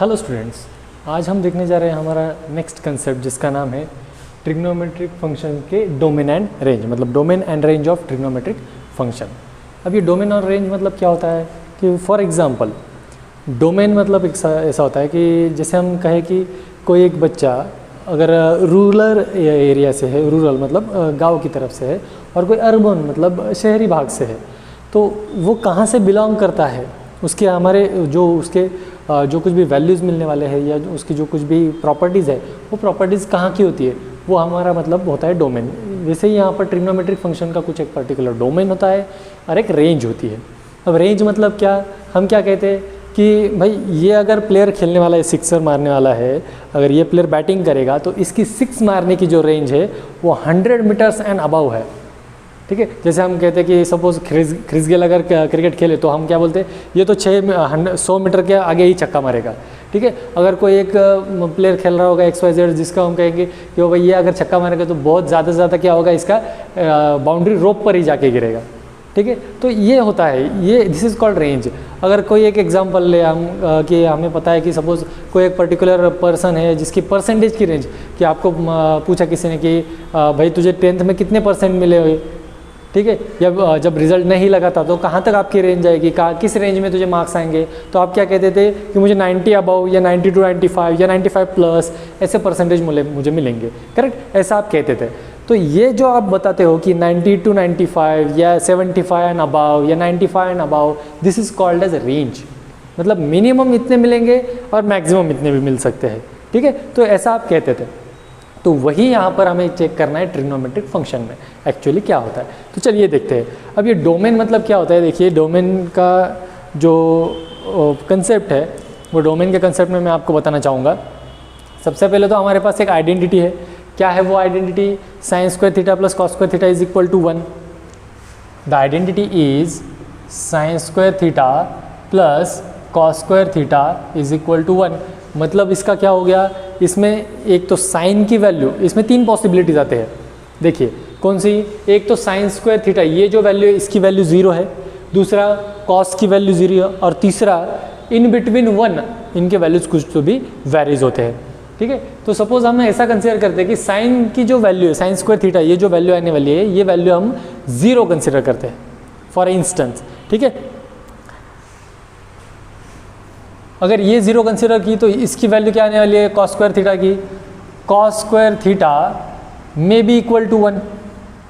Hello students, आज हम देखने जा रहे हैं हमारा नेक्स्ट कंसेप्ट जिसका नाम है ट्रिग्नोमेट्रिक फंक्शन के डोमेन एंड रेंज, मतलब domain and range of trigonometric function. अब ये डोमेन और रेंज मतलब क्या होता है कि फॉर एग्जांपल डोमेन मतलब ऐसा होता है कि जैसे हम कहें कि कोई एक बच्चा अगर रूरल एरिया से है, रूरल मतलब गांव की तरफ से है, और कोई अर्बन मतलब शहरी भाग से है, तो वो कहाँ से बिलोंग करता है, उसके हमारे जो कुछ भी वैल्यूज़ मिलने वाले हैं या उसकी जो कुछ भी प्रॉपर्टीज़ है, वो प्रॉपर्टीज़ कहाँ की होती है, वो हमारा मतलब होता है डोमेन। वैसे ही यहाँ पर ट्रिग्नोमेट्रिक फंक्शन का कुछ एक पर्टिकुलर डोमेन होता है और एक रेंज होती है। अब रेंज मतलब क्या, हम क्या कहते हैं कि भाई ये अगर प्लेयर खेलने वाला है, सिक्सर मारने वाला है, अगर ये प्लेयर बैटिंग करेगा तो इसकी सिक्स मारने की जो रेंज है वो 100 मीटर्स एंड अबव है। ठीक है, जैसे हम कहते हैं कि सपोज क्रिस गेल अगर क्रिकेट खेले तो हम क्या बोलते हैं, ये तो 100 मीटर के आगे ही छक्का मारेगा। ठीक है, अगर कोई एक प्लेयर खेल रहा होगा XYZ जिसका हम कहेंगे कि वो भाई ये अगर छक्का मारेगा तो बहुत ज़्यादा से ज़्यादा क्या होगा, इसका बाउंड्री रोप पर ही जाके गिरेगा। ठीक है, तो ये होता है, ये दिस इज़ कॉल्ड रेंज। अगर कोई एक एग्जांपल ले हम कि हमें पता है कि सपोज़ कोई एक पर्टिकुलर पर्सन है जिसकी परसेंटेज की रेंज, कि आपको पूछा किसी ने कि भाई तुझे 10th में कितने परसेंट मिले हुए, ठीक है, या जब रिजल्ट नहीं लगा था तो कहाँ तक आपकी रेंज आएगी, किस रेंज में तुझे मार्क्स आएंगे, तो आप क्या कहते थे कि मुझे 90 अबव या 90 to 95 या 95 प्लस ऐसे परसेंटेज मुझे मिलेंगे। करेक्ट, ऐसा आप कहते थे। तो ये जो आप बताते हो कि 90 to 95 या 75 एंड अबव या 95 and above, this is called as range. मतलब मिनिमम इतने मिलेंगे और मैक्सिमम इतने भी मिल सकते हैं। ठीक है, तो ऐसा आप कहते थे। तो वही यहाँ पर हमें चेक करना है ट्रिग्नोमेट्रिक फंक्शन में एक्चुअली क्या होता है। तो चलिए देखते हैं। अब ये डोमेन मतलब क्या होता है। देखिए, डोमेन का जो कंसेप्ट है, वो डोमेन के कंसेप्ट में मैं आपको बताना चाहूँगा। सबसे पहले तो हमारे पास एक आइडेंटिटी है। क्या है वो identity? Sine square theta plus cos square theta is equal to 1। The identity is sine square theta plus cos square theta is equal to 1। मतलब इसका क्या हो गया, इसमें एक तो साइन की वैल्यू, इसमें 3 पॉसिबिलिटीज आते हैं। देखिए कौन सी, एक तो साइन स्क्वायर थीटा, ये जो वैल्यू है इसकी वैल्यू 0 है, दूसरा कॉस की वैल्यू 0 है, और तीसरा इन बिटवीन 1 इनके वैल्यूज कुछ तो भी वेरीज होते हैं। ठीक है, तो सपोज हम ऐसा कंसिडर करते हैं कि साइन की जो वैल्यू है, साइन स्क्वायर थीटा, ये जो वैल्यू आने वाली है, ये वैल्यू हम 0 कंसिडर करते हैं फॉर इंस्टेंस। ठीक है, अगर ये 0 कंसिडर की तो इसकी वैल्यू क्या आने वाली है कॉस स्क्वायर थीटा की, cos square theta may be equal to 1।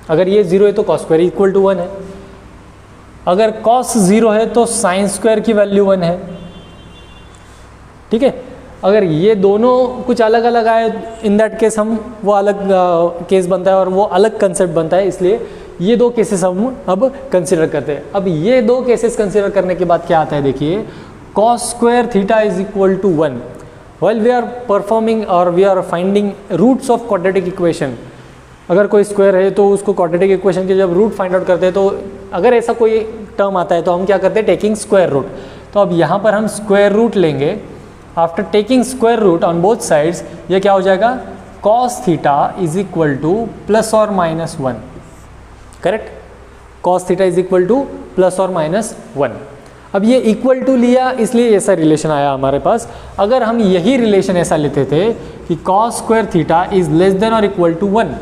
अगर ये 0 है तो कॉस स्क्वायर इक्वल टू 1 है। अगर कॉस 0 है तो साइन स्क्वायर की वैल्यू 1 है। ठीक है, अगर ये दोनों कुछ अलग अलग आए, इन दैट केस हम वो अलग केस बनता है और वो अलग कंसेप्ट बनता है, इसलिए ये 2 केसेस हम अब कंसिडर करते हैं। अब ये 2 केसेस कंसिडर करने के बाद क्या आता है, देखिए cos square theta is equal to 1 while we are performing or we are finding roots of quadratic equation। अगर कोई स्क्वायर है तो उसको क्वाड्रेटिक इक्वेशन के जब रूट फाइंड आउट करते हैं, तो अगर ऐसा कोई टर्म आता है तो हम क्या करते हैं, टेकिंग स्क्वायर रूट। तो अब यहाँ पर हम स्क्वायर रूट लेंगे। After taking square root on both sides, ये क्या हो जाएगा, cos theta is equal to plus और minus 1। Correct, cos theta is equal to plus और माइनस 1। अब ये इक्वल टू लिया इसलिए ऐसा रिलेशन आया हमारे पास। अगर हम यही रिलेशन ऐसा लेते थे कि cos square theta is less than और equal to 1,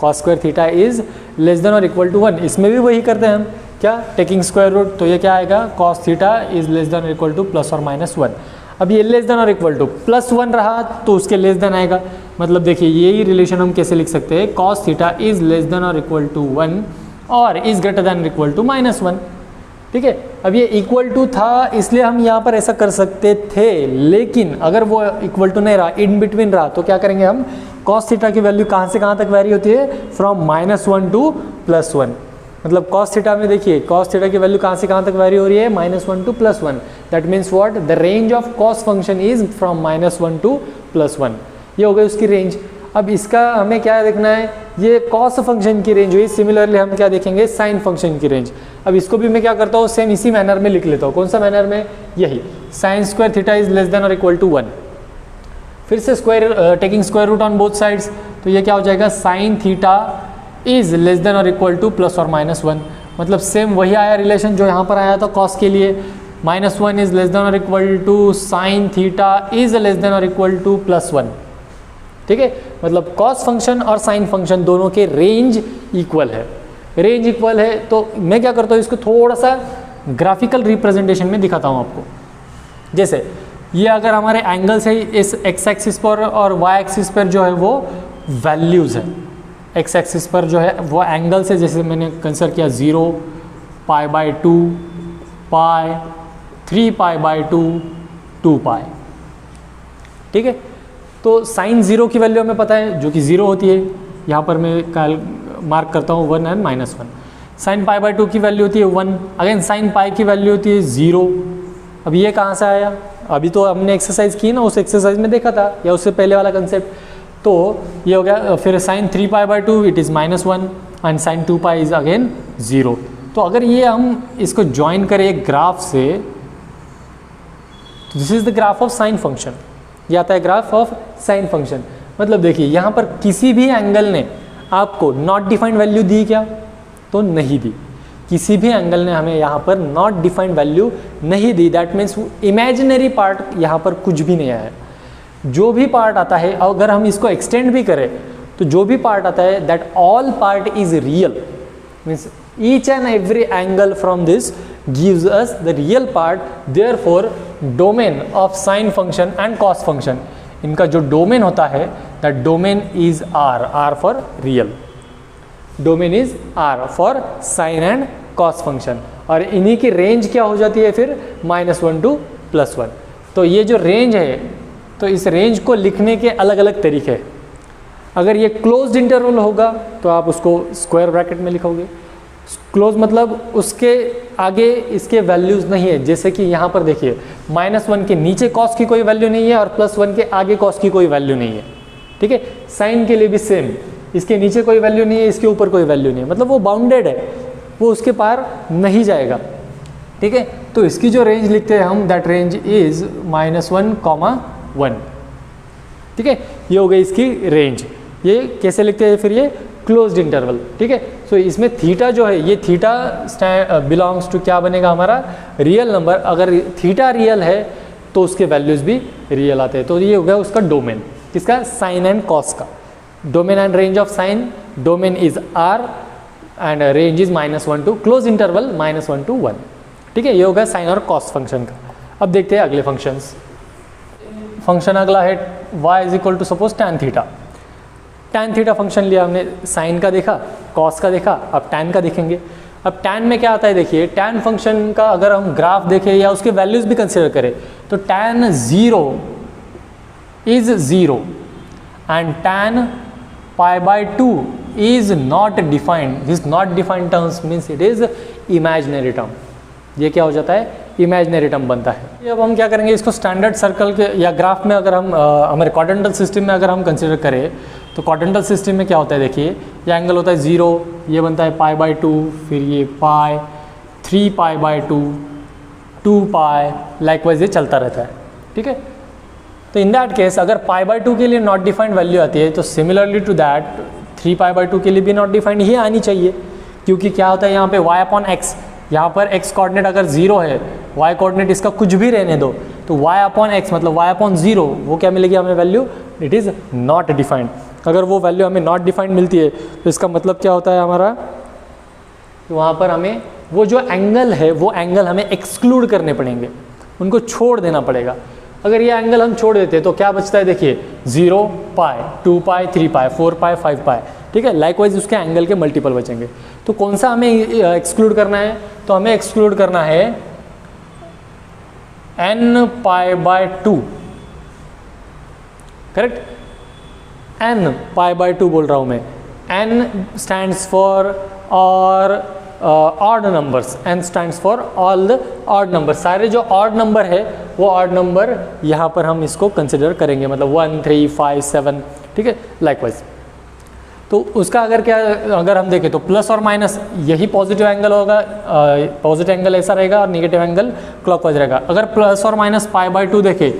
cos square theta is less than और इक्वल टू 1, इसमें भी वही करते हैं हम, क्या, टेकिंग स्क्वायर रूट। तो ये क्या आएगा, cos theta is less than और इक्वल टू प्लस और माइनस 1। अब ये लेस देन और इक्वल टू प्लस 1 रहा तो उसके लेस देन आएगा। मतलब देखिए यही रिलेशन हम कैसे लिख सकते हैं, cos theta is less than और इक्वल टू 1 और इज ग्रेटर देन और इक्वल टू माइनस 1। ठीक है, अब ये इक्वल टू था इसलिए हम यहाँ पर ऐसा कर सकते थे, लेकिन अगर वो इक्वल टू नहीं रहा, इन बिटवीन रहा, तो क्या करेंगे हम, cos थीटा की वैल्यू कहाँ से कहाँ तक वेरी होती है, फ्रॉम -1 टू +1। मतलब cos थीटा में देखिए, cos थीटा की वैल्यू कहाँ से कहाँ तक वेरी हो रही है, -1 to +1। That means what, the range of cos function is from -1 to +1। ये हो गई उसकी रेंज। अब इसका हमें क्या देखना है, ये कॉस फंक्शन की रेंज हुई। सिमिलरली हम क्या देखेंगे, साइन फंक्शन की रेंज। अब इसको भी मैं क्या करता हूँ, सेम इसी मैनर में लिख लेता हूँ। कौन सा मैनर में, यही, sine square theta is less than और इक्वल टू 1। फिर से square, taking square root on both sides, तो ये क्या हो जाएगा, sine theta is less than और इक्वल टू प्लस और माइनस 1। मतलब सेम वही आया रिलेशन जो यहाँ पर आया था कॉस के लिए। -1 इज लेस देन और equal to sine theta is less than और इक्वल टू +1, ठीक है। मतलब कॉस फंक्शन और साइन फंक्शन दोनों के रेंज इक्वल है, रेंज इक्वल है। तो मैं क्या करता हूँ, इसको थोड़ा सा ग्राफिकल रिप्रेजेंटेशन में दिखाता हूँ आपको। जैसे ये अगर हमारे एंगल्स है, इस एक्स एक्सिस पर और वाई एक्सिस पर जो है वो वैल्यूज़ है। एक्स एक्सिस पर जो है वो एंगल्स है, जैसे मैंने कंसिडर किया 0, π/2, पाई, 3π/2, 2π, ठीक है। तो साइन 0 की वैल्यू हमें पता है जो कि 0 होती है, यहाँ पर मैं मार्क करता हूँ 1 एंड -1। साइन π/2 की वैल्यू होती है 1, अगेन साइन पाई की वैल्यू होती है 0। अब ये कहाँ से आया, अभी तो हमने एक्सरसाइज की ना, उस एक्सरसाइज में देखा था, या उससे पहले वाला कंसेप्ट। तो ये हो गया, फिर sine 3π/2 it is -1 and sine 2π is again 0। तो अगर ये हम इसको ज्वाइन करें एक ग्राफ से, तो this is the graph of sine function, ये आता है ग्राफ ऑफ साइन फंक्शन। मतलब देखिए यहाँ पर किसी भी एंगल ने आपको नॉट डिफाइंड वैल्यू दी क्या, तो नहीं दी। किसी भी एंगल ने हमें यहाँ पर नॉट डिफाइंड वैल्यू नहीं दी, दैट मीन्स इमेजिनरी पार्ट यहाँ पर कुछ भी नहीं आया है। जो भी पार्ट आता है, अगर हम इसको एक्सटेंड भी करें तो जो भी पार्ट आता है that all part is real, means each and every angle from this gives us the real part. Therefore domain of sine function and cos function, इनका जो डोमेन होता है that domain is R for real, domain is R for sine and cos function. और इन्हीं की range क्या हो जाती है फिर, -1 to +1। तो ये जो रेंज है, तो इस रेंज को लिखने के अलग अलग तरीके हैं। अगर ये क्लोज्ड इंटरवल होगा तो आप उसको स्क्वायर ब्रैकेट में लिखोगे। क्लोज मतलब उसके आगे इसके वैल्यूज़ नहीं है, जैसे कि यहाँ पर देखिए -1 के नीचे कॉस की कोई वैल्यू नहीं है और +1 के आगे कॉस की कोई वैल्यू नहीं है, ठीक है। साइन के लिए भी सेम, इसके नीचे कोई वैल्यू नहीं है, इसके ऊपर कोई वैल्यू नहीं है, मतलब वो बाउंडेड है, वो उसके पार नहीं जाएगा, ठीक है। तो इसकी जो रेंज लिखते हैं हम, दैट रेंज इज -1, 1, ठीक है। ये हो गई इसकी रेंज। ये कैसे लिखते हैं फिर, ये क्लोज्ड इंटरवल, ठीक है। सो इसमें थीटा जो है, ये थीटा बिलोंग्स टू क्या बनेगा हमारा, रियल नंबर। अगर थीटा रियल है तो उसके वैल्यूज़ भी रियल आते हैं। तो ये हो गया उसका डोमेन, किसका, साइन एंड कॉस का। Domain and range of sine, domain is R and range is -1 to close interval -1 to 1, ठीक है। ये होगा साइन और कॉस फंक्शन का। अब देखते हैं अगले फंक्शंस। फंक्शन अगला है y is equal to suppose tan theta. tan theta function लिया हमने, साइन का देखा, कॉस का देखा, अब tan का देखेंगे। अब tan में क्या आता है, देखिए tan फंक्शन का अगर हम ग्राफ देखें या उसके वैल्यूज़ भी कंसिडर करें तो tan 0 is 0 and tan π/2 is not defined. This not defined terms means it is imaginary term. ये क्या हो जाता है, इमेजिनरी टर्म बनता है। अब हम क्या करेंगे, इसको स्टैंडर्ड सर्कल के या ग्राफ में अगर हम हमारे क्वाड्रेंटल सिस्टम में अगर हम कंसिडर करें तो क्वाड्रेंटल सिस्टम में क्या होता है, देखिए ये एंगल होता है 0, ये बनता है π/2, फिर ये पाई, 3π/2, 2π, लाइकवाइज ये चलता रहता है, ठीक है। तो इन दैट केस अगर π/2 के लिए नॉट डिफाइंड वैल्यू आती है तो सिमिलरली टू दैट 3π/2 के लिए भी नॉट डिफाइंड ही आनी चाहिए, क्योंकि क्या होता है यहाँ पे y/x, यहाँ पर x कोऑर्डिनेट अगर 0 है, y कोऑर्डिनेट इसका कुछ भी रहने दो, तो y/x मतलब y/0 वो क्या मिलेगी हमें value, it is not defined. अगर वो वैल्यू हमें नॉट डिफाइंड मिलती है तो इसका मतलब क्या होता है हमारा, तो वहाँ पर हमें वो जो एंगल है वो एंगल हमें एक्सक्लूड करने पड़ेंगे, उनको छोड़ देना पड़ेगा। अगर ये एंगल हम छोड़ देते हैं तो क्या बचता है, देखिए 0π, 2π, 3π, 4π, 5π, ठीक है। लाइकवाइज उसके एंगल के मल्टीपल बचेंगे। तो कौन सा हमें एक्सक्लूड करना है, तो हमें एक्सक्लूड करना है nπ/2, करेक्ट, nπ/2 बोल रहा हूँ मैं। n स्टैंड्स फॉर और odd numbers, n stands for all the odd number, सारे जो ऑड नंबर है वो ऑड नंबर यहाँ पर हम इसको कंसिडर करेंगे, मतलब 1, 3, 5, 7, ठीक है, लाइकवाइज। तो उसका अगर क्या, अगर हम देखें तो प्लस और माइनस यही पॉजिटिव एंगल होगा, पॉजिटिव एंगल ऐसा रहेगा और नेगेटिव एंगल क्लॉकवाइज रहेगा। अगर प्लस और माइनस π/2 देखें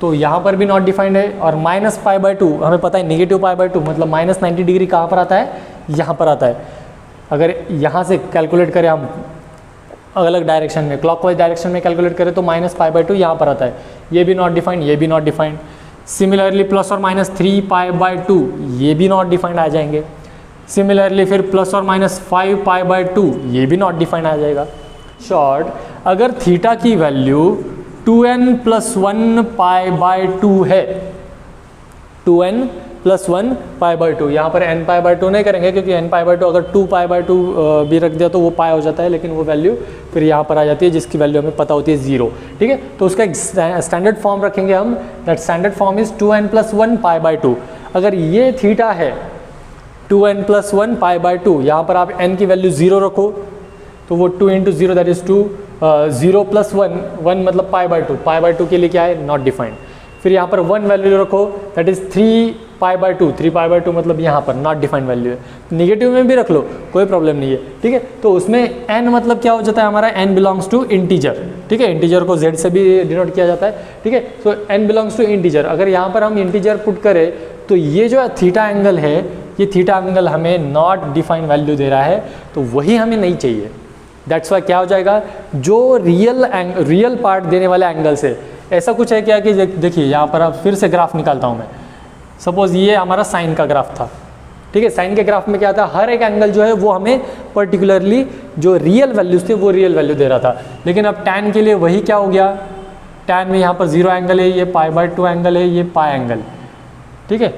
तो यहाँ पर भी नॉट डिफाइंड है, और माइनस π/2 हमें पता है नेगेटिव π/2 मतलब -90 डिग्री कहाँ पर आता है, यहाँ पर आता है। अगर यहाँ से कैलकुलेट करें हम अलग डायरेक्शन में, क्लॉकवाइज डायरेक्शन में कैलकुलेट करें तो -π/2 यहाँ पर आता है, ये भी नॉट डिफाइंड, ये भी नॉट डिफाइंड। सिमिलरली +or-3π/2 ये भी नॉट डिफाइंड आ जाएंगे। सिमिलरली फिर +or-5π/2 ये भी नॉट डिफाइंड आ जाएगा। शॉर्ट, अगर थीटा की वैल्यू 2n+1π/2 है, 2n+1π/2, यहाँ पर nπ/2 नहीं करेंगे क्योंकि nπ/2 अगर 2π/2 भी रख दिया तो वो पाई हो जाता है, लेकिन वो वैल्यू फिर यहाँ पर आ जाती है जिसकी वैल्यू हमें पता होती है 0। ठीक है, तो उसका एक स्टैंडर्ड फॉर्म रखेंगे हम, that standard form is 2n+1π/2। अगर ये थीटा है 2n+1π/2, यहाँ पर आप n की वैल्यू 0 रखो तो वो 2 × 0 दैट इज 2, 0 + 1 मतलब π/2, π/2 के लिए क्या है, नॉट डिफाइंड। फिर यहाँ पर 1 वैल्यू रखो दैट इज 3π/2, 3π/2 मतलब यहाँ पर नॉट डिफाइंड वैल्यू है। नेगेटिव में भी रख लो, कोई प्रॉब्लम नहीं है। ठीक है, तो उसमें n मतलब क्या हो जाता है हमारा, n बिलोंग्स टू इंटीजर। ठीक है, इंटीजर को z से भी डिनोट किया जाता है। ठीक है, तो n बिलोंग्स टू इंटीजर। अगर यहाँ पर हम इंटीजर पुट करें तो ये जो थीटा एंगल है, ये थीटा एंगल हमें नॉट डिफाइंड वैल्यू दे रहा है, तो वही हमें नहीं चाहिए। दैट्स वाई क्या हो जाएगा, जो रियल पार्ट देने वाले एंगल से, ऐसा कुछ है क्या कि देखिए यहाँ पर आप फिर से ग्राफ निकालता हूँ मैं। सपोज ये हमारा साइन का ग्राफ था। ठीक है, साइन के ग्राफ में क्या था, हर एक एंगल जो है वो हमें पर्टिकुलरली जो रियल वैल्यूज थे वो रियल वैल्यू दे रहा था। लेकिन अब टैन के लिए वही क्या हो गया, टैन में यहाँ पर 0 एंगल है, ये π/2 एंगल है, ये पाई एंगल। ठीक है,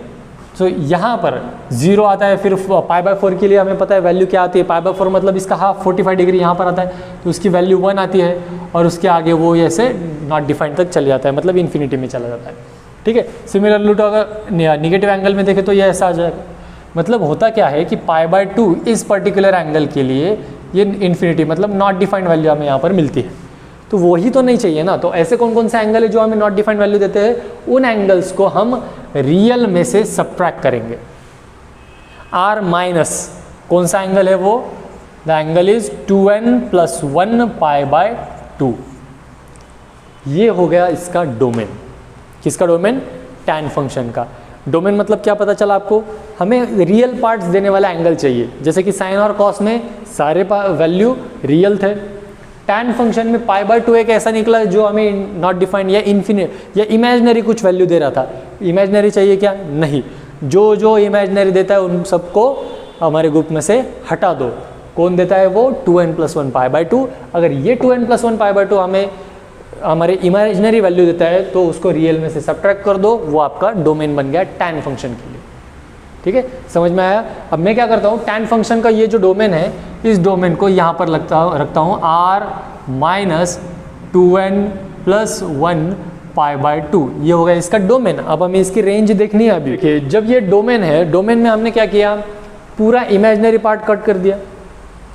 तो यहाँ पर 0 आता है, फिर π/4 के लिए हमें पता है वैल्यू क्या आती है, π/4 मतलब इसका हाफ 45 डिग्री यहाँ पर आता है, तो उसकी वैल्यू 1 आती है, और उसके आगे वो ऐसे नॉट डिफाइंड तक चले जाता है, मतलब इन्फिनिटी में चला जाता है। ठीक है, सिमिलरली तो अगर निगेटिव एंगल में देखें तो ये ऐसा आ जाएगा। मतलब होता क्या है कि π/2 इस पर्टिकुलर एंगल के लिए ये इन्फिनिटी मतलब नॉट डिफाइंड वैल्यू हमें यहाँ पर मिलती है, तो वही तो नहीं चाहिए ना। तो ऐसे कौन कौन से एंगल है जो हमें नॉट डिफाइंड वैल्यू देते हैं, उन एंगल्स को हम रियल में से सब्ट्रैक्ट करेंगे। r- कौन सा एंगल है वो, द एंगल इज 2n+1π/2। ये हो गया इसका डोमेन। किसका डोमेन, टैन फंक्शन का डोमेन। मतलब क्या पता चला आपको, हमें रियल पार्ट्स देने वाला एंगल चाहिए, जैसे कि साइन और कॉस में सारे वैल्यू रियल थे। टैन फंक्शन में π/2 एक ऐसा निकला जो हमें नॉट डिफाइंड या इन्फिनिट या इमेजिनरी कुछ वैल्यू दे रहा था। इमेजिनरी चाहिए क्या, नहीं, जो इमेजिनरी देता है उन सबको हमारे ग्रुप में से हटा दो। कौन देता है वो, 2n+1π/2। अगर ये 2n+1π/2 हमें हमारे इमेजिनरी वैल्यू देता है तो उसको रियल में से सब्ट्रैक्ट कर दो, वो आपका डोमेन बन गया टैन फंक्शन के लिए। ठीक है, समझ में आया। अब मैं क्या करता हूँ, टैन फंक्शन का ये जो डोमेन है, इस डोमेन को यहाँ पर रखता हूँ r-2n+1π/2, ये होगा इसका डोमेन। अब हमें इसकी रेंज देखनी है। अभी देखिए, जब ये डोमेन है, डोमेन में हमने क्या किया, पूरा इमेजिनरी पार्ट कट कर दिया,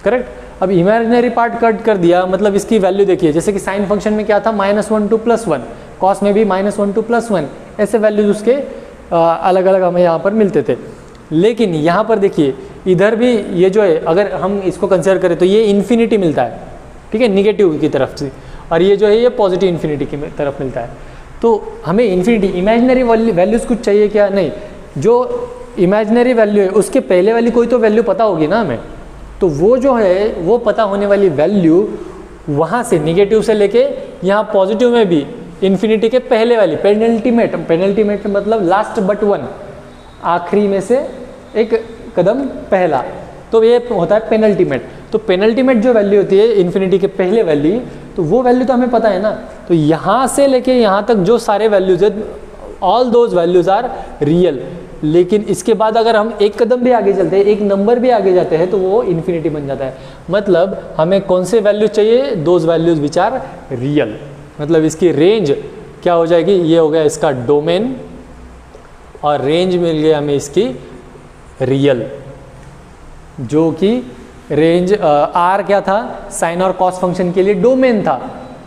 करेक्ट। अब इमेजिनरी पार्ट कट कर दिया मतलब इसकी वैल्यू देखिए, जैसे कि साइन फंक्शन में क्या था, -1 to +1, कॉस में भी -1 to +1, ऐसे वैल्यूज उसके अलग अलग हमें यहाँ पर मिलते थे। लेकिन यहाँ पर देखिए, इधर भी ये जो है, अगर हम इसको कंसिडर करें तो ये इन्फिनिटी मिलता है। ठीक है, निगेटिव की तरफ से, और ये जो है ये पॉजिटिव इन्फिनिटी की तरफ मिलता है। तो हमें इन्फिनिटी इमेजिनरी वैल्यूज कुछ चाहिए क्या, नहीं, जो इमेजिनरी वैल्यू है उसके पहले वाली कोई तो वैल्यू पता होगी ना हमें, तो वो जो है वो पता होने वाली वैल्यू वहाँ से निगेटिव से लेके यहाँ पॉजिटिव में भी इन्फिनिटी के पहले वाली पेनल्टीमेट मतलब लास्ट बट वन, आखिरी में से एक कदम पहला, तो ये होता है पेनल्टीमेट। तो पेनल्टीमेट जो वैल्यू होती है इन्फिनिटी के पहले वैल्यू, तो वो वैल्यू तो हमें पता है ना। तो यहाँ से लेके यहाँ तक जो सारे वैल्यूज है, all those values are real. लेकिन इसके बाद अगर हम एक कदम भी आगे चलते हैं, एक नंबर भी आगे जाते हैं, तो वो इन्फिनिटी बन जाता है। मतलब हमें कौन से वैल्यूज चाहिए, those values which are real. मतलब इसकी रेंज क्या हो जाएगी, ये हो गया इसका डोमेन, और रेंज मिल गया हमें इसकी रियल, जो कि रेंज आर क्या था, साइन और कॉस फंक्शन के लिए डोमेन था,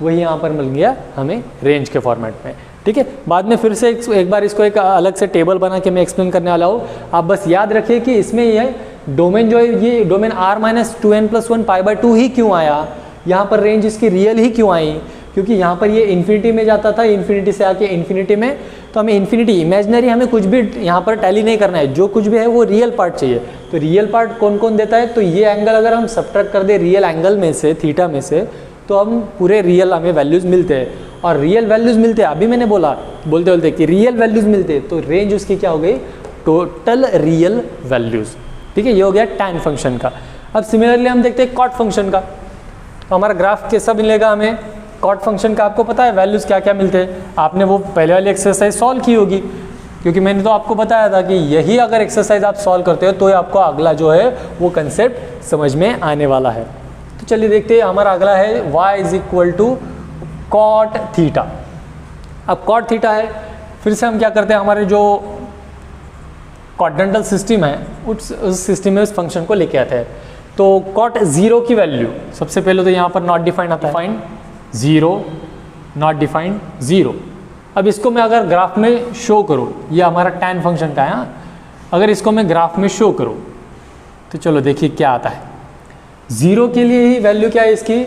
वही यहाँ पर मिल गया हमें रेंज के फॉर्मेट में। ठीक है, बाद में फिर से एक बार इसको एक अलग से टेबल बना के मैं एक्सप्लेन करने वाला हूँ। आप बस याद रखिए कि इसमें यह डोमेन जो है, ये डोमेन r-2n+1π/2 ही क्यों आया, यहाँ पर रेंज इसकी रियल ही क्यों आई, क्योंकि यहाँ पर ये इन्फिनिटी में जाता था, इन्फिनिटी से आके इन्फिनिटी में, तो हमें इन्फिनिटी इमेजिनरी हमें कुछ भी यहाँ पर टैली नहीं करना है, जो कुछ भी है वो रियल पार्ट चाहिए। तो रियल पार्ट कौन कौन देता है, तो ये एंगल अगर हम सब्ट्रैक्ट कर दे रियल एंगल में से, थीटा में से, तो हम पूरे रियल हमें वैल्यूज़ मिलते हैं। और रियल वैल्यूज़ मिलते हैं, अभी मैंने बोलते बोलते कि रियल वैल्यूज़ मिलते हैं, तो रेंज उसकी क्या हो गई, टोटल रियल वैल्यूज़। ठीक है, ये हो गया टैन फंक्शन का। अब सिमिलरली हम देखते हैं कॉट फंक्शन का। तो हमारा ग्राफ कैसा मिलेगा हमें, कॉट फंक्शन का आपको पता है वैल्यूज़ क्या क्या मिलते हैं, आपने वो पहले वाली एक्सरसाइज सॉल्व की होगी, क्योंकि मैंने तो आपको बताया था कि यही अगर एक्सरसाइज आप सॉल्व करते हो तो आपको अगला जो है वो कंसेप्ट समझ में आने वाला है। तो चलिए देखते हैं, हमारा अगला है y is equal to cot theta. अब कॉट थीटा है, फिर से हम क्या करते हैं, हमारे जो क्वाड्रेंटल सिस्टम है उस सिस्टम में उस फंक्शन को लेके आते हैं। तो कॉट जीरो की वैल्यू, सबसे पहले तो यहाँ पर नॉट डिफाइंड आता है, defined zero, not defined zero. अब इसको मैं अगर ग्राफ में शो करूँ, ये हमारा टैन फंक्शन का है, हाँ, अगर इसको मैं ग्राफ में शो करूँ तो चलो देखिए क्या आता है। ज़ीरो के लिए ही वैल्यू क्या है इसकी,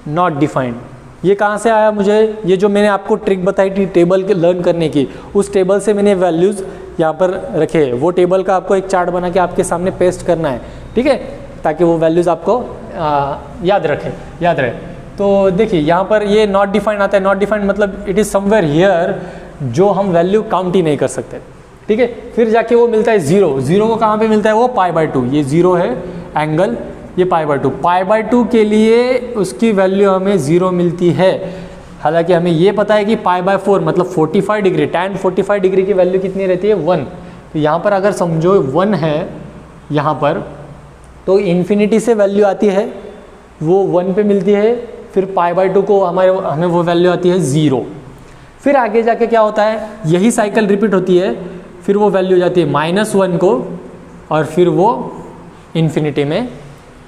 नॉट डिफाइंड। ये कहाँ से आया मुझे, ये जो मैंने आपको ट्रिक बताई थी टेबल के लर्न करने की, उस टेबल से मैंने वैल्यूज़ यहाँ पर रखे हैं। वो टेबल का आपको एक चार्ट बना के आपके सामने पेस्ट करना है, ठीक है, ताकि वो वैल्यूज़ आपको याद रहे। तो देखिए यहाँ पर ये नॉट डिफाइंड आता है। नॉट डिफाइंड मतलब इट इज़ समवेयर हियर, जो हम वैल्यू काउंट ही नहीं कर सकते, ठीक है। फिर जाके वो मिलता है ज़ीरो। ज़ीरो को कहाँ पे मिलता है, वो π/2, ये ज़ीरो है एंगल, ये π/2। π/2 के लिए उसकी वैल्यू हमें ज़ीरो मिलती है। हालांकि हमें ये पता है कि π/4 मतलब 45 डिग्री, tan 45 डिग्री की वैल्यू कितनी रहती है, 1। तो यहाँ पर अगर समझो 1 है यहाँ पर, तो इन्फिनिटी से वैल्यू आती है वो 1 पे मिलती है, फिर π/2 को हमें वो वैल्यू आती है 0। फिर आगे जाके क्या होता है, यही साइकिल रिपीट होती है, फिर वो वैल्यू हो जाती है -1 को, और फिर वो इन्फिनिटी में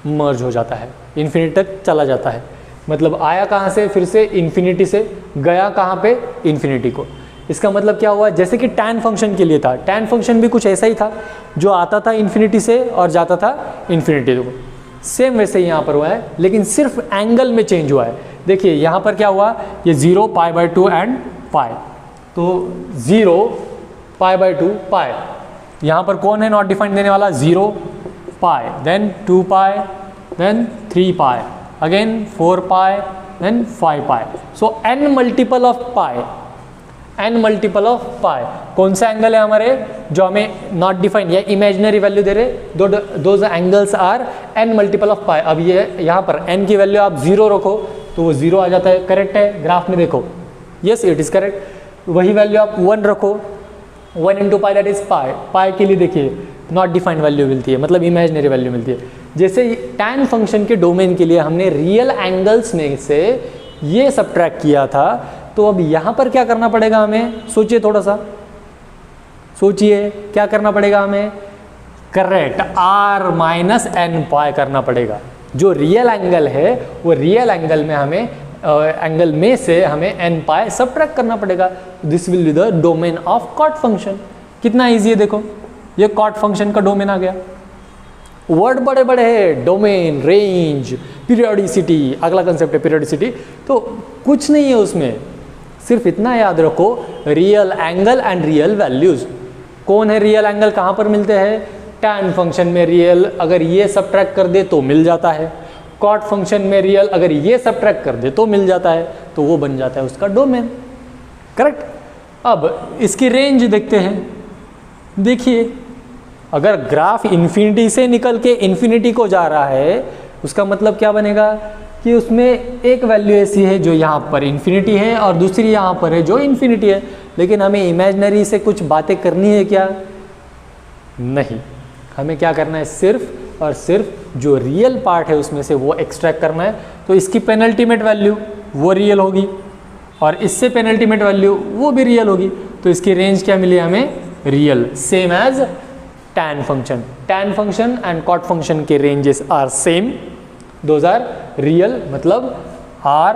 मर्ज हो जाता है, इन्फिनिटी तक चला जाता है। मतलब आया कहाँ से, फिर से इन्फिनिटी से, गया कहाँ पे, इन्फिनिटी को। इसका मतलब क्या हुआ, जैसे कि टैन फंक्शन के लिए था, टैन फंक्शन भी कुछ ऐसा ही था, जो आता था इन्फिनिटी से और जाता था इन्फिनिटी को। सेम वैसे ही यहाँ पर हुआ है, लेकिन सिर्फ एंगल में चेंज हुआ है। देखिए यहाँ पर क्या हुआ, ये 0 π/2 एंड π, तो 0 π/2 π। यहाँ पर कौन है नॉट डिफाइंड देने वाला, 0 π, then 2 π, then 3 π, again 4 π, then 5 π। So n multiple of pi, n multiple of pi. कौन सा एंगल है हमारे, जो हमें नॉट डिफाइंड या इमेजिनरी वैल्यू दे रहे, those angles are n multiple of pi. अब ये यहाँ पर n की वैल्यू आप 0 रखो तो वो 0 आ जाता है, करेक्ट है, ग्राफ में देखो, यस इट इज़ करेक्ट। वही वैल्यू आप 1 रखो, 1 into pi that is pi. Pi के लिए देखिए नॉट डिफाइंड वैल्यू मिलती है, मतलब इमेजिनरी वैल्यू मिलती है। जैसे टैन फंक्शन के डोमेन के लिए हमने रियल एंगल्स में से ये सब्ट्रैक्ट किया था, तो अब यहाँ पर क्या करना पड़ेगा हमें, सोचिए, थोड़ा सा सोचिए क्या करना पड़ेगा हमें, करेक्ट, r - n पाई करना पड़ेगा। जो रियल एंगल है वो रियल एंगल में हमें एंगल में से हमें n पाई सब्ट्रैक्ट करना पड़ेगा। This will be the domain of cot function. कितना ईजी है, देखो ये कॉट फंक्शन का डोमेन आ गया। वर्ड बड़े बड़े हैं, डोमेन, रेंज, पीरियोडिसिटी, अगला कंसेप्ट है पीरियोडिसिटी। तो कुछ नहीं है उसमें, सिर्फ इतना याद रखो, real angle and real values. कौन है रियल एंगल, कहाँ पर मिलते हैं, टैन फंक्शन में रियल अगर ये सब्ट्रैक्ट कर दे तो मिल जाता है, कॉट फंक्शन में रियल अगर ये सब्ट्रैक्ट कर दे तो मिल जाता है, तो वो बन जाता है उसका डोमेन, करेक्ट। अब इसकी रेंज देखते हैं। देखिए अगर ग्राफ इन्फिनिटी से निकल के इन्फिनिटी को जा रहा है, उसका मतलब क्या बनेगा कि उसमें एक वैल्यू ऐसी है जो यहाँ पर इन्फिनिटी है और दूसरी यहाँ पर है जो इन्फिनिटी है। लेकिन हमें इमेजिनरी से कुछ बातें करनी है क्या, नहीं, हमें क्या करना है, सिर्फ और सिर्फ जो रियल पार्ट है उसमें से वो एक्सट्रैक्ट करना है। तो इसकी पेनल्टीमेट वैल्यू वो रियल होगी और इससे पेनल्टीमेट वैल्यू वो भी रियल होगी, तो इसकी रेंज क्या मिली हमें, real, same as tan function. tan function and cot function के ranges are same, those are real, मतलब r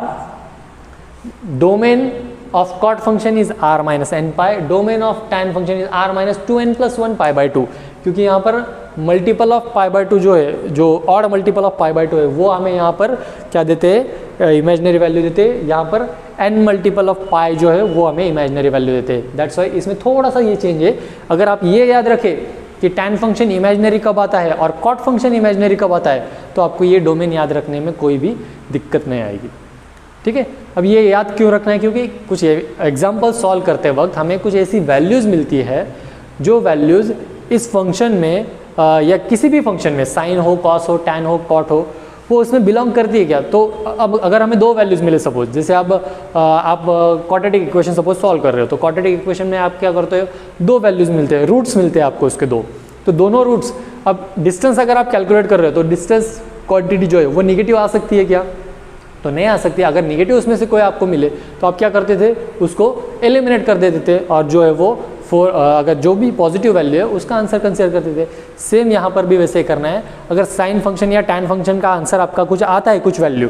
domain of cot function is r minus n pi, domain of tan function is r minus 2n plus 1 pi/2, क्योंकि यहाँ पर multiple of pi/2 जो है, जो odd multiple of pi/2 है, वो हमें यहाँ पर क्या देते हैं, इमेजिनरी वैल्यू देते हैं। यहाँ पर n मल्टीपल ऑफ पाई जो है वो हमें इमेजिनरी वैल्यू देते हैं। दैट्स वाई इसमें थोड़ा सा ये चेंज है। अगर आप ये याद रखें कि टैन फंक्शन इमेजिनरी कब आता है और कॉट फंक्शन इमेजिनरी कब आता है, तो आपको ये डोमेन याद रखने में कोई भी दिक्कत नहीं आएगी। ठीक है। अब ये याद क्यों रखना है, क्योंकि कुछ एग्जाम्पल सॉल्व करते वक्त हमें कुछ ऐसी वैल्यूज़ मिलती है जो वैल्यूज़ इस फंक्शन में या किसी भी फंक्शन में, साइन हो, कॉस हो, टैन हो, कॉट हो, वो उसमें बिलोंग करती है क्या। तो अब अगर हमें दो वैल्यूज़ मिले सपोज, जैसे आप क्वाड्रेटिक इक्वेशन सपोज सॉल्व कर रहे हो, तो क्वाड्रेटिक इक्वेशन में आप क्या करते हो, दो वैल्यूज़ मिलते हैं, रूट्स मिलते हैं आपको उसके दो, तो दोनों रूट्स, अब डिस्टेंस अगर आप कैलकुलेट कर रहे हो तो डिस्टेंस क्वांटिटी जो है वो निगेटिव आ सकती है क्या, तो नहीं आ सकती। अगर निगेटिव उसमें से कोई आपको मिले तो आप क्या करते थे, उसको एलिमिनेट कर देते थे और जो है वो अगर जो भी पॉजिटिव वैल्यू है उसका आंसर कंसीडर करते थे। सेम यहाँ पर भी वैसे ही करना है। अगर साइन फंक्शन या टैन फंक्शन का आंसर आपका कुछ आता है, कुछ वैल्यू,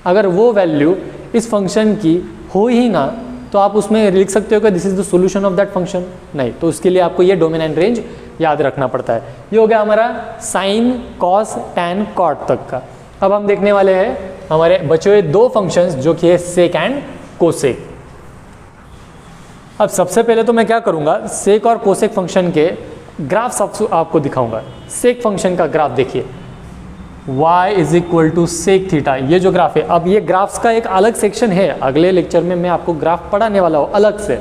अगर वो वैल्यू इस फंक्शन की हो ही ना, तो आप उसमें लिख सकते हो कि this is the solution of that function, नहीं। तो उसके लिए आपको ये डोमेन एंड रेंज याद रखना पड़ता है। ये हो गया हमारा साइन, कॉस, टैन, कॉट तक का। अब हम देखने वाले हैं हमारे बचे हुए दो फंक्शंस जो कि है सेक एंड कोसेक। अब सबसे पहले तो मैं क्या करूंगा, सेक और कोसेक फंक्शन के ग्राफ्स आपको दिखाऊंगा। सेक फंक्शन का ग्राफ देखिए, y is equal to sec theta, ये जो ग्राफ है। अब ये ग्राफ्स का एक अलग सेक्शन है, अगले लेक्चर में मैं आपको ग्राफ पढ़ाने वाला हूँ अलग से,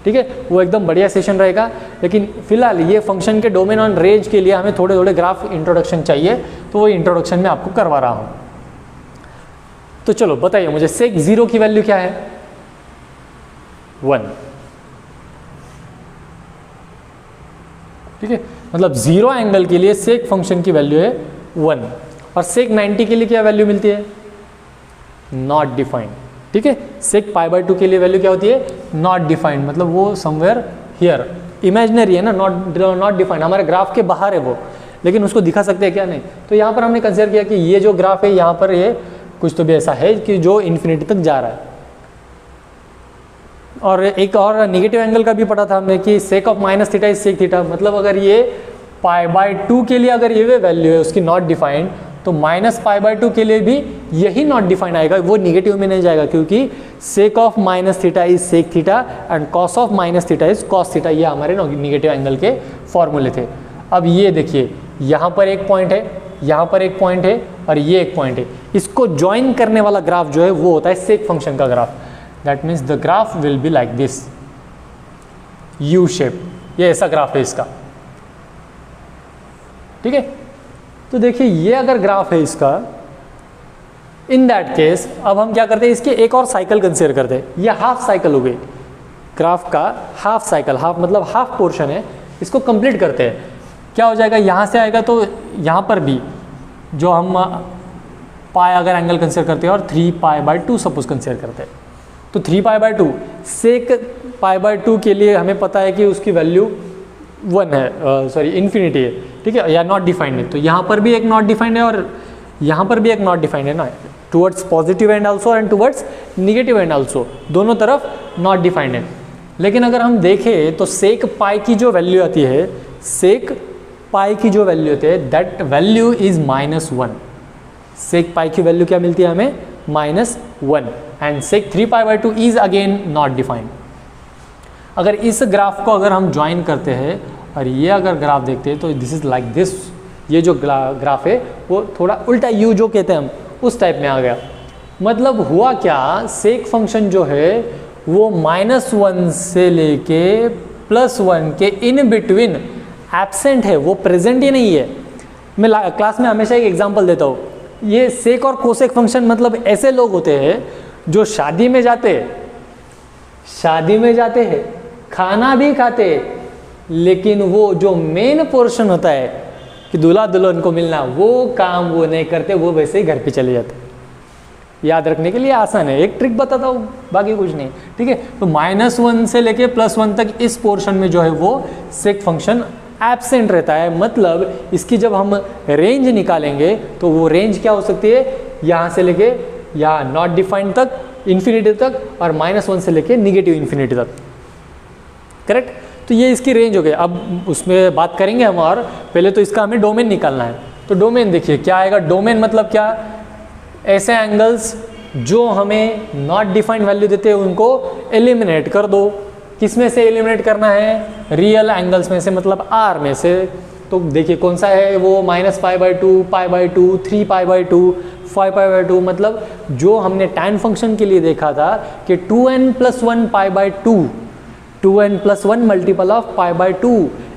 ठीक है, वो एकदम बढ़िया सेशन रहेगा। लेकिन फिलहाल ये फंक्शन के डोमेन ऑन रेंज के लिए हमें थोड़े थोड़े ग्राफ इंट्रोडक्शन चाहिए, तो वो इंट्रोडक्शन में आपको करवा रहा हूँ। तो चलो बताइए मुझे, सेक 0 की वैल्यू क्या है, 1, ठीक है, मतलब 0 एंगल के लिए सेक फंक्शन की वैल्यू है 1, और सेक 90 के लिए क्या वैल्यू मिलती है, नॉट डिफाइंड, ठीक है। सेक π/2 के लिए वैल्यू क्या होती है, नॉट डिफाइंड, मतलब वो समवेयर हियर, इमेजिनरी है ना, नॉट डिफाइंड, हमारे ग्राफ के बाहर है वो, लेकिन उसको दिखा सकते हैं क्या, नहीं। तो यहाँ पर हमने कंसिडर किया कि ये जो ग्राफ है यहाँ पर ये कुछ तो भी ऐसा है कि जो इन्फिनिटी तक जा रहा है। और एक और नेगेटिव एंगल का भी पढ़ा था हमने कि sec of minus theta is sec theta, मतलब अगर ये π/2 के लिए अगर ये वैल्यू है उसकी नॉट डिफाइंड, तो माइनस π/2 के लिए भी यही नॉट डिफाइंड आएगा, वो निगेटिव में नहीं जाएगा, क्योंकि sec of minus theta is sec theta and cos of minus theta is cos theta, ये हमारे निगेटिव एंगल के फॉर्मूले थे। अब ये देखिए, यहाँ पर एक पॉइंट है, यहाँ पर एक पॉइंट है और ये एक पॉइंट है, इसको ज्वाइन करने वाला ग्राफ जो है वो होता है सेक फंक्शन का graph. That means the graph will be like this, U shape, ये ऐसा ग्राफ है इसका, ठीक है। तो देखिए ये अगर ग्राफ है इसका, इन दैट केस अब हम क्या करते हैं, इसके एक और साइकिल कंसीडर करते हैं। ये हाफ साइकिल हो गई ग्राफ का, हाफ साइकिल, हाफ मतलब हाफ पोर्शन है, इसको कंप्लीट करते हैं। क्या हो जाएगा, यहाँ से आएगा तो यहाँ पर भी जो हम पाई अगर एंगल कंसीडर करते हैं और 3π/2 सपोज कंसीडर करते हैं, तो 3π/2 सेक π/2 के लिए हमें पता है कि उसकी वैल्यू 1 है, सॉरी इन्फिनिटी है, ठीक है, या नॉट डिफाइंड है। तो यहाँ पर भी एक नॉट डिफाइंड है और यहाँ पर भी एक नॉट डिफाइंड है ना, towards positive and also and towards negative and also, दोनों तरफ नॉट डिफाइंड है। लेकिन अगर हम देखें तो सेक पाई की जो वैल्यू आती है, सेक पाई की जो वैल्यू होती है, that value is -1। Sec pi की वैल्यू क्या मिलती है हमें, -1, and sec 3π/2 is again not defined. अगर इस ग्राफ को अगर हम ज्वाइन करते हैं और ये अगर ग्राफ देखते हैं तो दिस इज लाइक दिस, ये जो ग्राफ है वो थोड़ा उल्टा यू जो कहते हैं हम उस टाइप में आ गया। मतलब हुआ क्या, सेक फंक्शन जो है वो -1 से लेके +1 के इन बिटवीन एब्सेंट है, वो प्रेजेंट ही नहीं है। मैं क्लास में हमेशा एक एग्जांपल देता हूँ, ये सेक और कोसेक फंक्शन मतलब ऐसे लोग होते हैं जो शादी में जाते हैं, खाना भी खाते हैं, लेकिन वो जो मेन पोर्शन होता है कि दूल्हा दुल्हन को मिलना, वो काम वो नहीं करते, वो वैसे ही घर पे चले जाते। याद रखने के लिए आसान है, एक ट्रिक बताता हूँ, बाकी कुछ नहीं, ठीक है। तो -1 से लेके +1 तक इस पोर्शन में जो है वो सेक फंक्शन एब्सेंट रहता है। मतलब इसकी जब हम रेंज निकालेंगे तो वो रेंज क्या हो सकती है, यहाँ से लेके यहाँ नॉट डिफाइंड तक, इन्फिनिटी तक, और -1 से लेके निगेटिव इन्फिनिटी तक, करेक्ट। तो ये इसकी रेंज हो गई। अब उसमें बात करेंगे हम, और पहले तो इसका हमें डोमेन निकालना है। तो डोमेन देखिए क्या आएगा, डोमेन मतलब क्या, ऐसे एंगल्स जो हमें नॉट डिफाइंड वैल्यू देते हैं उनको एलिमिनेट कर दो। किस में से एलिमिनेट करना है, रियल एंगल्स में से, मतलब आर में से। तो देखिए कौन सा है वो, -π/2, π/2, 3π/2, 5π/2, मतलब जो हमने tan फंक्शन के लिए देखा था कि 2n+1 π/2, 2n+1 मल्टीपल ऑफ π/2,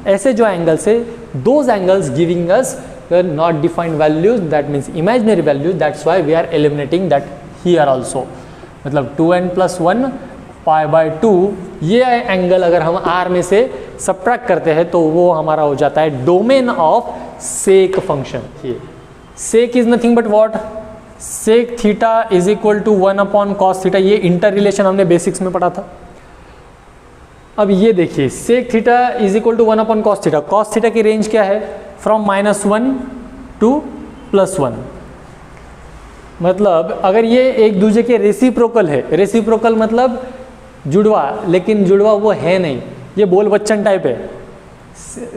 ऐसे जो एंगल्स है, those angles giving us not defined values, that means imaginary values, that's why we are eliminating that here also. मतलब 2n+1 π/2 ये एंगल अगर हम r में से सब्ट्रैक्ट करते हैं तो वो हमारा हो जाता है डोमेन ऑफ सेक फंक्शन। ये sec is nothing but what, sec theta is equal to 1/cos theta, ये इंटर रिलेशन हमने बेसिक्स में पढ़ा था। अब ये देखिए sec theta is equal to 1/cos theta, cos theta की रेंज क्या है, फ्रॉम -1 to +1, मतलब अगर ये एक दूसरे के रेसिप्रोकल है, रेसिप्रोकल मतलब जुड़वा, लेकिन जुड़वा वो है नहीं, ये बोल बच्चन टाइप है,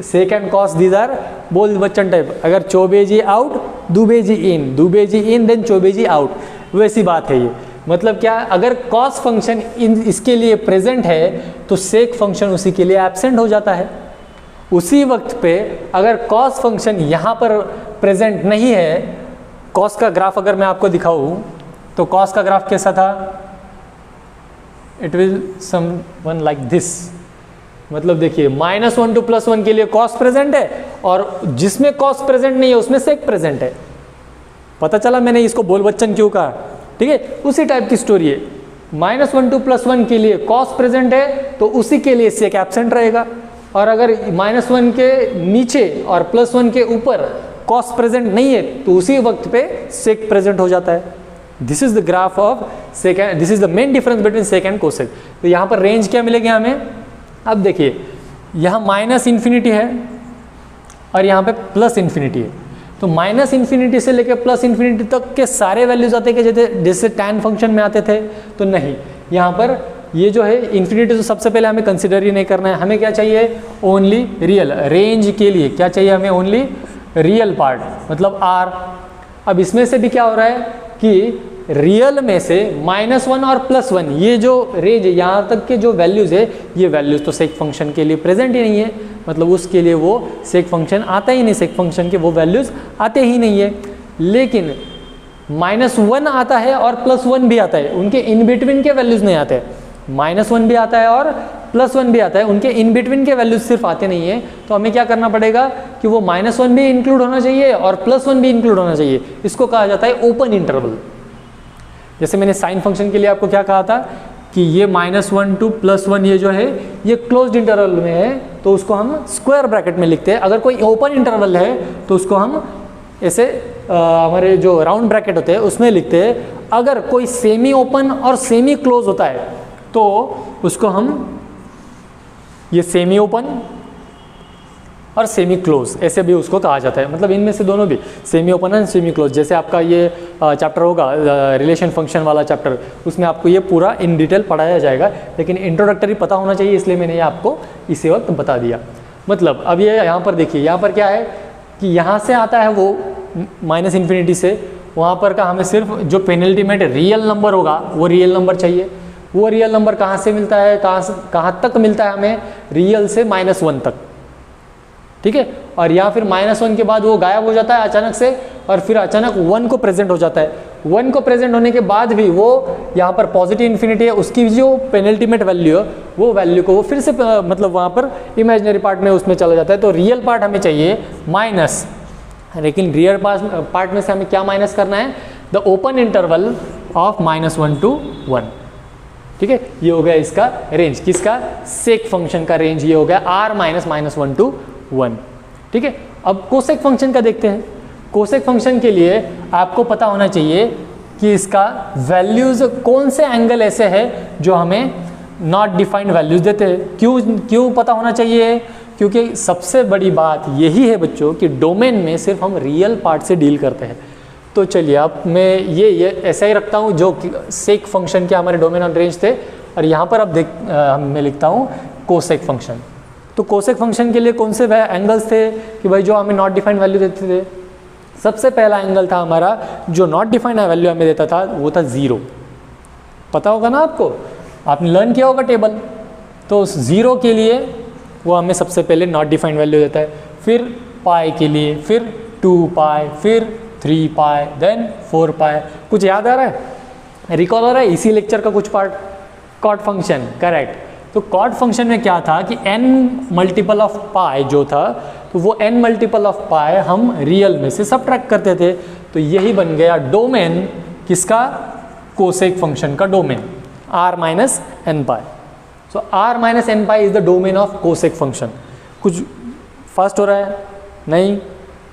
सेक एंड कॉस दीज आर बोल बच्चन टाइप। अगर Chaubeji out दुबेजी in, दुबेजी in then Chaubeji out, वैसी बात है ये। मतलब क्या, अगर कॉस फंक्शन इसके लिए प्रेजेंट है तो सेक फंक्शन उसी के लिए एब्सेंट हो जाता है। उसी वक्त पे अगर कॉस फंक्शन यहाँ पर प्रेजेंट नहीं है, कॉस का ग्राफ अगर मैं आपको दिखाऊं तो कॉस का ग्राफ कैसा था, it will someone like this. मतलब देखिए -1 to +1 के लिए कॉस प्रेजेंट है और जिसमें कॉस प्रेजेंट नहीं है उसमें सेक प्रेजेंट है। पता चला मैंने इसको बोल बच्चन क्यों कहा, ठीक है, उसी टाइप की स्टोरी है। -1 to +1 के लिए कॉस प्रेजेंट है तो उसी के लिए सेक एब्सेंट रहेगा, और अगर -1 के नीचे और +1 के ऊपर कॉस प्रेजेंट नहीं है तो उसी वक्त पे सेक प्रेजेंट हो जाता है। This is the graph of sec, this is the main difference between sec and cosec. तो यहाँ पर रेंज क्या मिलेगी हमें, अब देखिए यहाँ -∞ है और यहाँ पे +∞ है, तो -∞ से लेकर +∞ तक के सारे वैल्यूज आते हैं जैसे tan फंक्शन में आते थे, तो नहीं, यहाँ पर ये जो है इन्फिनिटी तो सबसे पहले हमें कंसिडर ही नहीं करना है। हमें क्या चाहिए, ओनली रियल। रेंज के लिए क्या चाहिए हमें, ओनली रियल पार्ट, मतलब r। अब इसमें से भी क्या हो रहा है कि रियल में से -1 और +1, ये जो रेंज है यहाँ तक के जो वैल्यूज़ है, ये वैल्यूज़ तो सेक फंक्शन के लिए प्रेजेंट ही नहीं है, मतलब उसके लिए वो सेक फंक्शन आता ही नहीं, सेक फंक्शन के वो वैल्यूज़ आते ही नहीं है। लेकिन -1 आता है और +1 भी आता है, उनके इन बिटवीन के वैल्यूज़ नहीं आते। -1 भी आता है और +1 भी आता है, उनके इन बिटवीन के वैल्यूज सिर्फ आते नहीं है। तो हमें क्या करना पड़ेगा कि वो -1 भी इंक्लूड होना चाहिए और +1 भी इंक्लूड होना चाहिए। इसको कहा जाता है ओपन इंटरवल। जैसे मैंने साइन फंक्शन के लिए आपको क्या कहा था कि ये -1 to +1 ये जो है ये क्लोज्ड इंटरवल में है, तो उसको हम स्क्वायर ब्रैकेट में लिखते हैं। अगर कोई ओपन इंटरवल है तो उसको हम ऐसे हमारे जो राउंड ब्रैकेट होते हैं उसमें लिखते हैं। अगर कोई सेमी ओपन और सेमी क्लोज होता है तो उसको हम ये सेमी ओपन और सेमी क्लोज ऐसे भी उसको कहा जाता है। मतलब इनमें से दोनों भी, semi open and semi close. जैसे आपका ये चैप्टर होगा रिलेशन फंक्शन वाला चैप्टर, उसमें आपको ये पूरा इन डिटेल पढ़ाया जाएगा, लेकिन इंट्रोडक्टरी पता होना चाहिए, इसलिए मैंने ये आपको इसी वक्त बता दिया। मतलब अब ये यहाँ पर देखिए, यहाँ पर क्या है कि यहाँ से आता है वो -∞ से, वहाँ पर का हमें सिर्फ जो पेनल्टीमेट रियल नंबर होगा वो रियल नंबर चाहिए। वो रियल नंबर कहाँ से मिलता है, कहाँ तक मिलता है हमें, रियल से -1 तक, ठीक है। और या फिर -1 के बाद वो गायब हो जाता है अचानक से, और फिर अचानक 1 को प्रेजेंट हो जाता है। 1 को प्रेजेंट होने के बाद भी वो यहाँ पर पॉजिटिव इन्फिनिटी है, उसकी जो पेनल्टीमेट वैल्यू है वो वैल्यू को वो फिर से मतलब वहाँ पर इमेजिनरी पार्ट में उसमें चला जाता है। तो रियल पार्ट हमें चाहिए माइनस, लेकिन रियल पार्ट में से हमें क्या माइनस करना है, the open interval of -1 to 1, ठीक है। ये हो गया इसका रेंज, किसका, सेक फंक्शन का रेंज ये हो गया r -1 to 1, ठीक है। अब कोसेक फंक्शन का देखते हैं। कोसेक फंक्शन के लिए आपको पता होना चाहिए कि इसका वैल्यूज कौन से एंगल ऐसे है जो हमें नॉट डिफाइंड वैल्यूज देते हैं। क्यों पता होना चाहिए, क्योंकि सबसे बड़ी बात यही है बच्चों कि डोमेन में सिर्फ हम रियल पार्ट से डील करते हैं। तो चलिए अब मैं ये ऐसा ही रखता हूँ जो सेक फंक्शन के हमारे डोमेन और रेंज थे, और यहाँ पर अब मैं लिखता हूँ कोसेक फंक्शन। तो कोसेक फंक्शन के लिए कौन से एंगल्स थे कि भाई जो हमें नॉट डिफाइंड वैल्यू देते थे। सबसे पहला एंगल था हमारा जो नॉट डिफाइंड वैल्यू हमें देता था, वो था 0। पता होगा ना आपको, आपने लर्न किया होगा टेबल। तो 0 के लिए वो हमें सबसे पहले नॉट डिफाइंड वैल्यू देता है, फिर पाई के लिए, फिर 2 पाई, फिर 3 पाई देन 4 पाई। कुछ याद आ रहा है, रिकॉल हो रहा है इसी लेक्चर का कुछ पार्ट? Cot function, correct. तो कॉट फंक्शन में क्या था कि n मल्टीपल ऑफ पाई जो था, तो वो n मल्टीपल ऑफ पाई हम रियल में से सबट्रैक्ट करते थे। तो यही बन गया डोमेन किसका? कोसेक फंक्शन का domain, r minus n pi. So r minus n pi is the domain of cosec function. कुछ फास्ट हो रहा है? नहीं,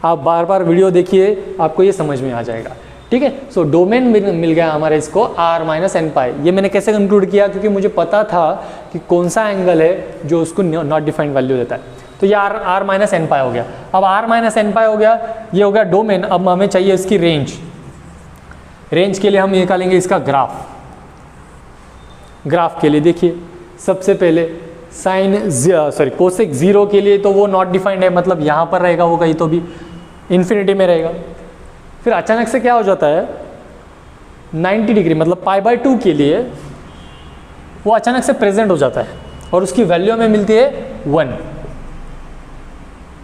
आप बार बार वीडियो देखिए, आपको ये समझ में आ जाएगा। ठीक है, सो डोमेन मिल गया हमारे इसको r माइनस एन पाई। ये मैंने कैसे कंक्लूड किया? क्योंकि मुझे पता था कि कौन सा एंगल है जो उसको नॉट डिफाइंड वैल्यू देता है। तो ये r माइनस एन पाई हो गया। अब r माइनस एन पाई हो गया, ये हो गया डोमेन। अब हमें चाहिए इसकी रेंज। रेंज के लिए हम निकालेंगे इसका ग्राफ। ग्राफ के लिए देखिए, सबसे पहले कोसेक 0 के लिए तो वो नॉट डिफाइंड है, मतलब यहाँ पर रहेगा वो, कहीं तो भी इन्फिनिटी में रहेगा। फिर अचानक से क्या हो जाता है, 90 डिग्री मतलब π/2 के लिए वो अचानक से प्रेजेंट हो जाता है और उसकी वैल्यू हमें मिलती है 1।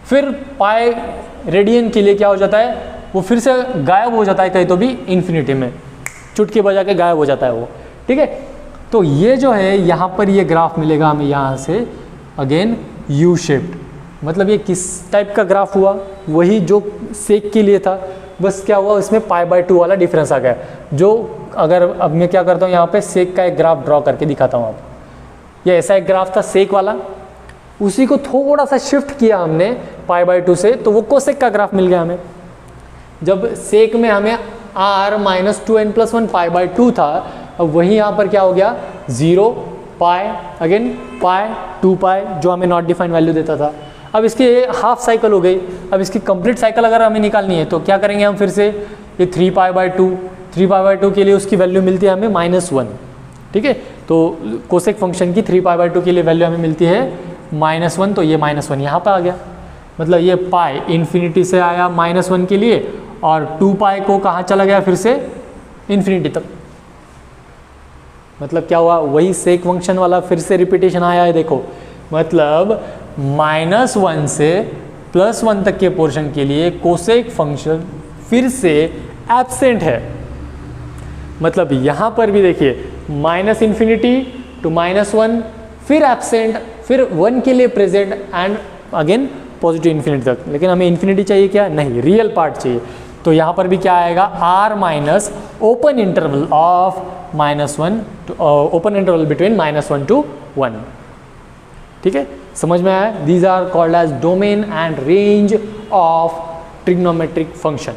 फिर पाई रेडियन के लिए क्या हो जाता है, वो फिर से गायब हो जाता है कहीं तो भी इन्फिनिटी में, चुटकी बजा के गायब हो जाता है वो। ठीक है, तो ये जो है यहाँ पर ये ग्राफ मिलेगा हमें यहाँ से अगेन यू शेप्ड। मतलब ये किस टाइप का ग्राफ हुआ? वही जो सेक के लिए था, बस क्या हुआ इसमें π/2 वाला डिफरेंस आ गया। जो अगर अब मैं क्या करता हूँ, यहाँ पे सेक का एक ग्राफ ड्रॉ करके दिखाता हूँ आपको। ये ऐसा एक ग्राफ था सेक वाला, उसी को थोड़ा सा शिफ्ट किया हमने π/2 से, तो वो कोसेक का ग्राफ मिल गया हमें। जब सेक में हमें r माइनस 2n प्लस 1 π/2 था, अब वही यहाँ पर क्या हो गया 0 पाई अगेन पाई 2 पाई जो हमें नॉट डिफाइंड वैल्यू देता था। अब इसकी हाफ साइकिल हो गई। अब इसकी कंप्लीट साइकिल अगर हमें निकालनी है तो क्या करेंगे हम? फिर से ये 3 पाई/2 के लिए उसकी वैल्यू मिलती है हमें -1। ठीक है, तो कोसेक फंक्शन की 3 पाई/2 के लिए वैल्यू हमें मिलती है -1। तो ये -1 यहाँ पर आ गया, मतलब ये पाई इन्फिनिटी से आया -1 के लिए, और 2 पाई को कहाँ चला गया फिर से इन्फिनिटी तक। मतलब क्या हुआ, वही सेक फंक्शन वाला फिर से रिपीटेशन आया है। देखो, मतलब -1 से +1 तक के पोर्शन के लिए कोसेक फंक्शन फिर से एब्सेंट है। मतलब यहाँ पर भी देखिए -∞ to -1, फिर एब्सेंट, फिर 1 के लिए present and again positive infinity तक। लेकिन हमें इन्फिनिटी चाहिए क्या? नहीं, रियल पार्ट चाहिए। तो यहाँ पर भी क्या आएगा, r minus open interval of -1 open interval between -1 to 1। ठीक है, समझ में आया? These are called as domain and range of trigonometric function.